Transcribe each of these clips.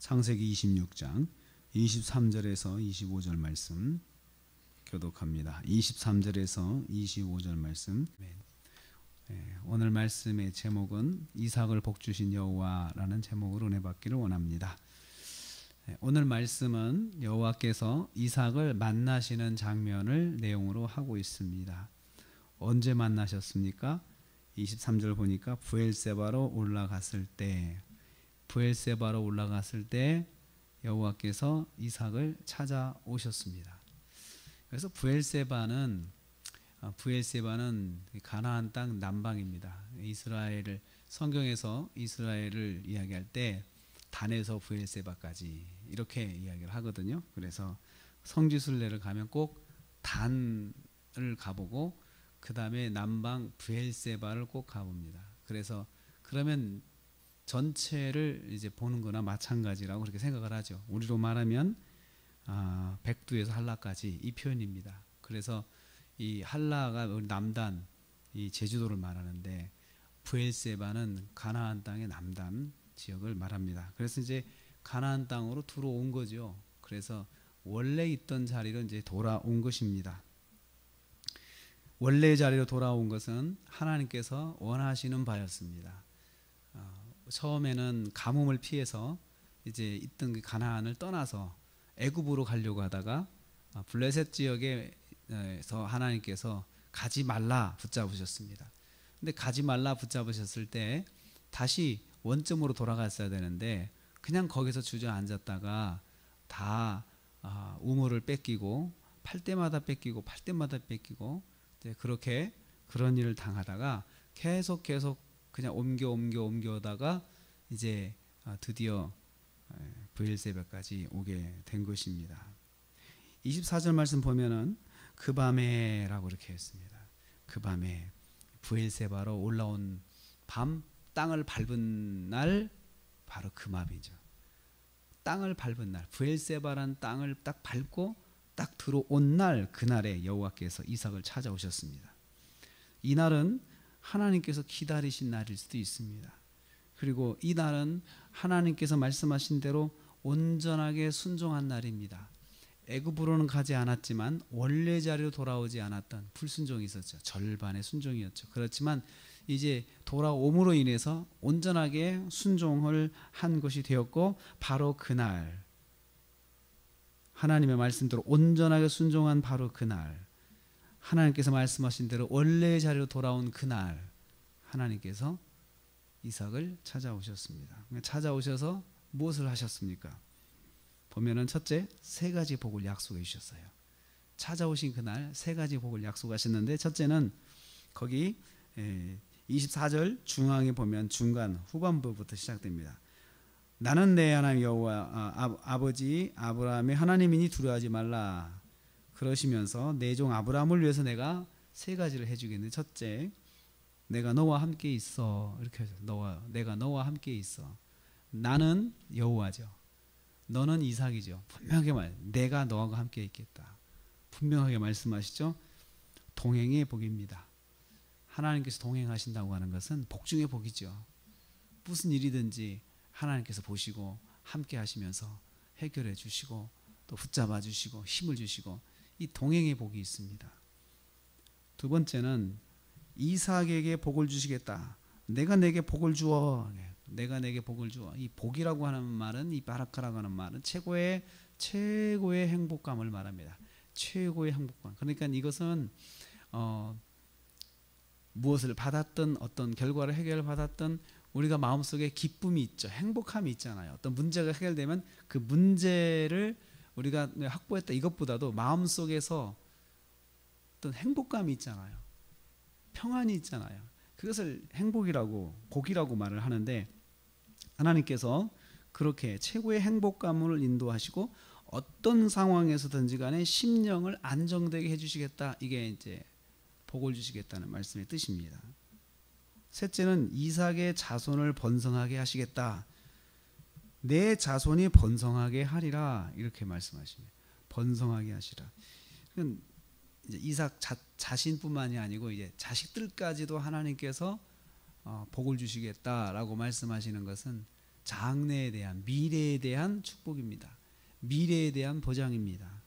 창세기 26장 23절에서 25절 말씀 교독합니다. 23절에서 25절 말씀. 오늘 말씀의 제목은 이삭을 복주신 여호와라는 제목으로 은혜 받기를 원합니다. 오늘 말씀은 여호와께서 이삭을 만나시는 장면을 내용으로 하고 있습니다. 언제 만나셨습니까? 23절 보니까 브엘세바로 올라갔을 때 여호와께서 이삭을 찾아오셨습니다. 그래서 브엘세바는 가나안 땅 남방입니다. 이스라엘을 성경에서 이스라엘을 이야기할 때 단에서 브엘세바까지 이렇게 이야기를 하거든요. 그래서 성지순례를 가면 꼭 단을 가보고 그 다음에 남방 브엘세바를 꼭 가봅니다. 그래서 그러면 전체를 이제 보는 거나 마찬가지라고 그렇게 생각을 하죠. 우리로 말하면 백두에서 한라까지 이 표현입니다. 그래서 이 한라가 우리 남단 이 제주도를 말하는데 브엘세바는 가나안 땅의 남단 지역을 말합니다. 그래서 이제 가나안 땅으로 들어온 거죠. 그래서 원래 있던 자리로 이제 돌아온 것입니다. 원래 자리로 돌아온 것은 하나님께서 원하시는 바였습니다. 처음에는 가뭄을 피해서 이제 있던 그 가나안을 떠나서 애굽으로 가려고 하다가 블레셋 지역에서 하나님께서 가지 말라 붙잡으셨습니다. 근데 가지 말라 붙잡으셨을 때 다시 원점으로 돌아갔어야 되는데 그냥 거기서 주저앉았다가 다 우물을 뺏기고 팔 때마다 뺏기고 이제 그렇게 그런 일을 당하다가 계속 그냥 옮겨다가 이제 드디어 브엘세바까지 오게 된 것입니다. 24절 말씀 보면은 그 밤에라고 이렇게 했습니다. 그 밤에 브엘세바로 올라온 밤 땅을 밟은 날 바로 그 밤이죠. 땅을 밟은 날 브엘세바란 땅을 딱 밟고 딱 들어온 날 그날에 여호와께서 이삭을 찾아오셨습니다. 이 날은 하나님께서 기다리신 날일 수도 있습니다. 그리고 이 날은 하나님께서 말씀하신 대로 온전하게 순종한 날입니다. 애굽으로는 가지 않았지만 원래 자리로 돌아오지 않았던 불순종이 있었죠. 절반의 순종이었죠. 그렇지만 이제 돌아옴으로 인해서 온전하게 순종을 한 것이 되었고 바로 그날 하나님의 말씀대로 온전하게 순종한 바로 그날 하나님께서 말씀하신 대로 원래의 자리로 돌아온 그날 하나님께서 이삭을 찾아오셨습니다. 찾아오셔서 무엇을 하셨습니까? 보면은 첫째, 세 가지 복을 약속해 주셨어요. 찾아오신 그날 세 가지 복을 약속하셨는데 첫째는 거기 24절 중앙에 보면 중간 후반부부터 시작됩니다. 나는 내 하나님 여호와 아버지 아브라함의 하나님이니 두려워하지 말라. 그러시면서 내 종 아브라함을 위해서 내가 세 가지를 해주겠는데 첫째, 내가 너와 함께 있어. 이렇게 해서 내가 너와 함께 있어. 나는 여호와죠. 너는 이삭이죠. 분명하게 내가 너와 함께 있겠다. 분명하게 말씀하시죠. 동행의 복입니다. 하나님께서 동행하신다고 하는 것은 복 중의 복이죠. 무슨 일이든지 하나님께서 보시고 함께 하시면서 해결해 주시고 또 붙잡아 주시고 힘을 주시고 이 동행의 복이 있습니다. 두 번째는 이삭에게 복을 주시겠다. 내가 내게 복을 주어. 내가 내게 복을 주어. 이 복이라고 하는 말은 이 바라카라고 하는 말은 최고의 행복감을 말합니다. 최고의 행복감. 그러니까 이것은 무엇을 받았든 어떤 결과를 해결받았든 우리가 마음속에 기쁨이 있죠. 행복함이 있잖아요. 어떤 문제가 해결되면 그 문제를 우리가 확보했다 이것보다도 마음속에서 어떤 행복감이 있잖아요. 평안이 있잖아요. 그것을 행복이라고 복이라고 말을 하는데 하나님께서 그렇게 최고의 행복감을 인도하시고 어떤 상황에서든지 간에 심령을 안정되게 해주시겠다. 이게 이제 복을 주시겠다는 말씀의 뜻입니다. 셋째는 이삭의 자손을 번성하게 하시겠다. 내 자손이 번성하게 하리라 이렇게 말씀하십니다. 번성하게 하시라. 이제 이삭 자신뿐만이 아니고 이제 자식들까지도 하나님께서 복을 주시겠다라고 말씀하시는 것은 장래에 대한, 미래에 대한 축복입니다. 미래에 대한 보장입니다.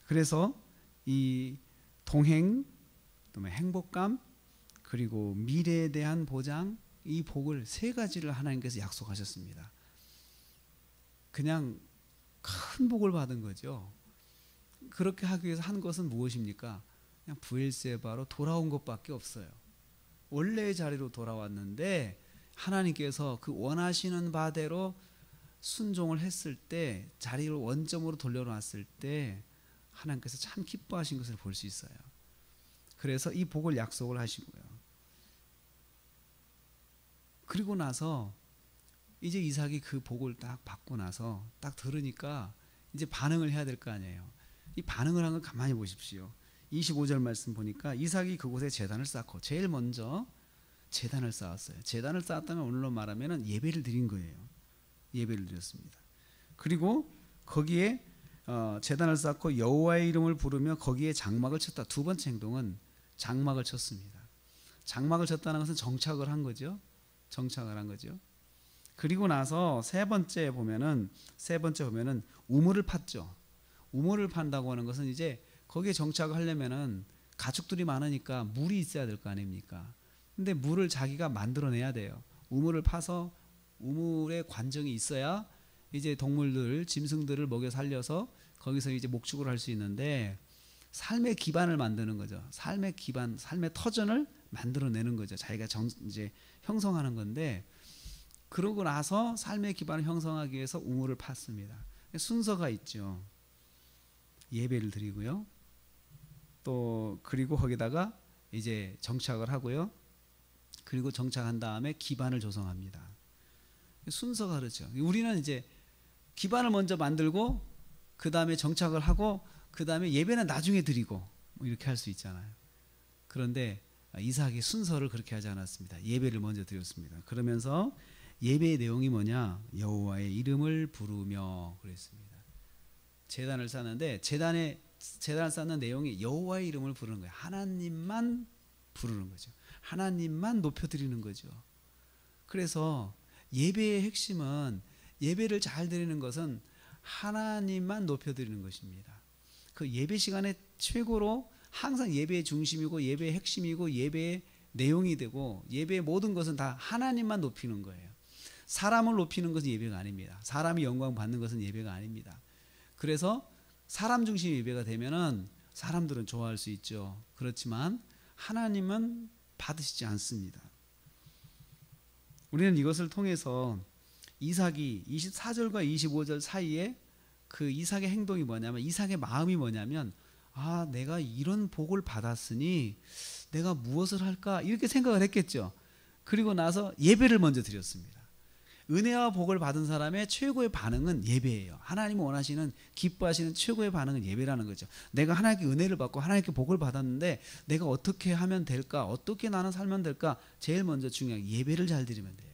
그래서 이 동행, 그다음에 행복감, 그리고 미래에 대한 보장, 이 복을 세 가지를 하나님께서 약속하셨습니다. 그냥 큰 복을 받은 거죠. 그렇게 하기 위해서 한 것은 무엇입니까? 그냥 브엘세바로 돌아온 것밖에 없어요. 원래의 자리로 돌아왔는데 하나님께서 그 원하시는 바대로 순종을 했을 때, 자리를 원점으로 돌려놨을 때 하나님께서 참 기뻐하신 것을 볼 수 있어요. 그래서 이 복을 약속을 하시고요. 그리고 나서 이제 이삭이 그 복을 딱 받고 나서 딱 들으니까 이제 반응을 해야 될 거 아니에요. 이 반응을 한 건 가만히 보십시오. 25절 말씀 보니까 이삭이 그곳에 제단을 쌓고, 제일 먼저 제단을 쌓았어요. 제단을 쌓았다면 오늘로 말하면 예배를 드린 거예요. 예배를 드렸습니다. 그리고 거기에 제단을 쌓고 여호와의 이름을 부르며 거기에 장막을 쳤다. 두 번째 행동은 장막을 쳤습니다. 장막을 쳤다는 것은 정착을 한 거죠. 정착을 한 거죠. 그리고 나서 세 번째 보면은 우물을 팠죠. 우물을 판다고 하는 것은 이제 거기에 정착을 하려면은 가축들이 많으니까 물이 있어야 될 거 아닙니까? 근데 물을 자기가 만들어내야 돼요. 우물을 파서 우물에 관정이 있어야 이제 동물들, 짐승들을 먹여 살려서 거기서 이제 목축을 할 수 있는데, 삶의 기반을 만드는 거죠. 삶의 기반, 삶의 터전을 만들어내는 거죠. 자기가 이제 형성하는 건데, 그러고 나서 삶의 기반을 형성하기 위해서 우물을 팠습니다. 순서가 있죠. 예배를 드리고요. 또 그리고 거기다가 이제 정착을 하고요. 그리고 정착한 다음에 기반을 조성합니다. 순서가 그렇죠. 우리는 이제 기반을 먼저 만들고 그 다음에 정착을 하고 그 다음에 예배는 나중에 드리고 뭐 이렇게 할 수 있잖아요. 그런데 이삭이 순서를 그렇게 하지 않았습니다. 예배를 먼저 드렸습니다. 그러면서 예배의 내용이 뭐냐? 여호와의 이름을 부르며 그랬습니다. 제단을 쌓는데 제단을 쌓는 내용이 여호와의 이름을 부르는 거예요. 하나님만 부르는 거죠. 하나님만 높여드리는 거죠. 그래서 예배의 핵심은, 예배를 잘 드리는 것은 하나님만 높여드리는 것입니다. 그 예배 시간에 최고로 항상 예배의 중심이고 예배의 핵심이고 예배의 내용이 되고 예배의 모든 것은 다 하나님만 높이는 거예요. 사람을 높이는 것은 예배가 아닙니다. 사람이 영광 받는 것은 예배가 아닙니다. 그래서 사람 중심 예배가 되면은 사람들은 좋아할 수 있죠. 그렇지만 하나님은 받으시지 않습니다. 우리는 이것을 통해서 이삭이 24절과 25절 사이에 그 이삭의 행동이 뭐냐면, 이삭의 마음이 뭐냐면, 아, 내가 이런 복을 받았으니 내가 무엇을 할까 이렇게 생각을 했겠죠. 그리고 나서 예배를 먼저 드렸습니다. 은혜와 복을 받은 사람의 최고의 반응은 예배예요. 하나님이 원하시는, 기뻐하시는 최고의 반응은 예배라는 거죠. 내가 하나님께 은혜를 받고 하나님께 복을 받았는데 내가 어떻게 하면 될까, 어떻게 나는 살면 될까, 제일 먼저 중요한 예배를 잘 드리면 돼요.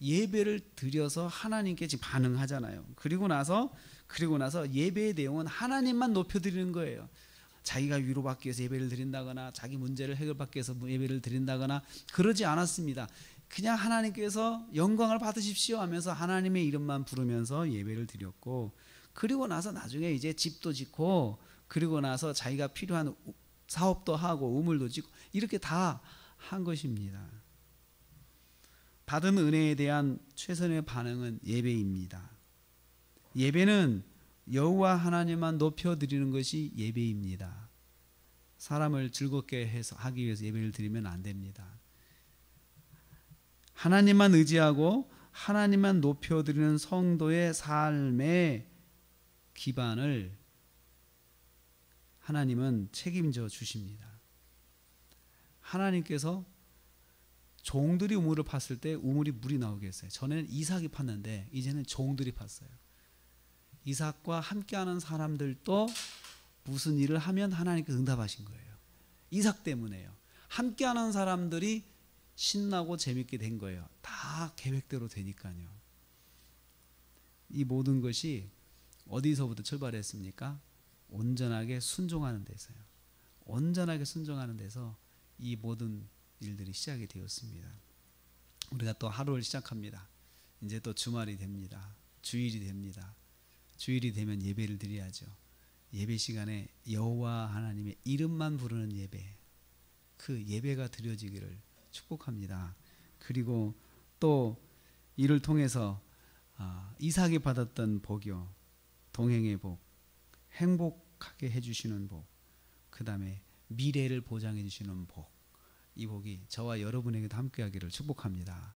예배를 드려서 하나님께 지금 반응하잖아요. 그리고 나서 예배의 내용은 하나님만 높여드리는 거예요. 자기가 위로받기 위해서 예배를 드린다거나 자기 문제를 해결받기 위해서 예배를 드린다거나 그러지 않았습니다. 그냥 하나님께서 영광을 받으십시오 하면서 하나님의 이름만 부르면서 예배를 드렸고, 그리고 나서 나중에 이제 집도 짓고, 그리고 나서 자기가 필요한 사업도 하고 우물도 짓고 이렇게 다 한 것입니다. 받은 은혜에 대한 최선의 반응은 예배입니다. 예배는 여호와 하나님만 높여드리는 것이 예배입니다. 사람을 즐겁게 해서 하기 위해서 예배를 드리면 안 됩니다. 하나님만 의지하고 하나님만 높여드리는 성도의 삶의 기반을 하나님은 책임져 주십니다. 하나님께서 종들이 우물을 팠을 때 우물이 물이 나오게 했어요. 전에는 이삭이 팠는데 이제는 종들이 팠어요. 이삭과 함께하는 사람들도 무슨 일을 하면 하나님께서 응답하신 거예요. 이삭 때문에요. 함께하는 사람들이 신나고 재밌게 된 거예요. 다 계획대로 되니까요. 이 모든 것이 어디서부터 출발했습니까? 온전하게 순종하는 데서요. 온전하게 순종하는 데서 이 모든 일들이 시작이 되었습니다. 우리가 또 하루를 시작합니다. 이제 또 주말이 됩니다. 주일이 됩니다. 주일이 되면 예배를 드려야죠. 예배 시간에 여호와 하나님의 이름만 부르는 예배, 그 예배가 드려지기를 축복합니다. 그리고 또 이를 통해서 이삭이 받았던 복이요, 동행의 복, 행복하게 해주시는 복, 그 다음에 미래를 보장해 주시는 복, 이 복이 저와 여러분에게도 함께하기를 축복합니다.